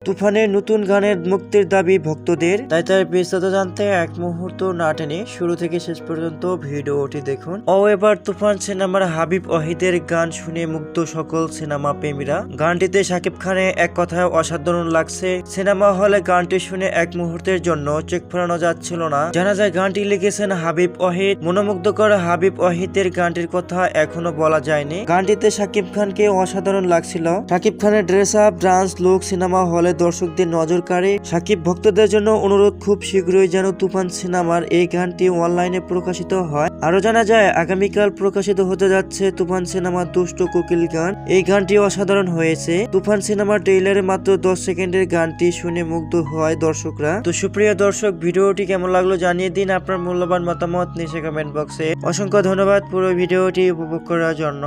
তুফানের নতুন গানের মুক্তির দাবি ভক্তদের, তাই তার বিস্তারিত জানতে এক মুহূর্ত না টেনে শুরু থেকে শেষ পর্যন্ত ভিডিওটি দেখুন। এবার তুফান সিনেমার হাবিব ওয়াহিদের গান শুনে মুগ্ধ সকল সিনেমা প্রেমীরা। গানটিতে শাকিব খানের এক কথায় অসাধারণ লাগছে। সিনেমা হলে গানটি শুনে এক মুহূর্তের জন্য চোখ ফেরানো যাচ্ছিল না। জানা যায় গানটি লিখেছেন হাবিব ওয়াহিদ। মনোমুগ্ধকর হাবিব ওয়াহিদের গানটির কথা এখনো বলা যায়নি। গানটিতে শাকিব খানকে অসাধারণ লাগছিল। শাকিব খানের dress up, dance look cinema হলে দর্শকদের নজর কাড়ে। শাকিব ভক্তদের জন্য অনুরোধ, খুব শীঘ্রই যেন তুফান সিনেমার এই গানটি অনলাইনে প্রকাশিত হয়। আরো জানা যায় আগামীকাল প্রকাশিত হতে যাচ্ছে তুফান সিনেমার দুষ্ট কোকিল গান। এই গানটি অসাধারণ হয়েছে। তুফান সিনেমার ট্রেইলারে মাত্র 10 সেকেন্ডের গানটি শুনে মুগ্ধ হয় দর্শকরা। তো সুপ্রিয় দর্শক, ভিডিওটি কেমন লাগলো জানিয়ে দিন আপনার মূল্যবান মতামত নিচে কমেন্ট বক্সে। অসংখ্য ধন্যবাদ পুরো ভিডিওটি উপভোগ করার জন্য।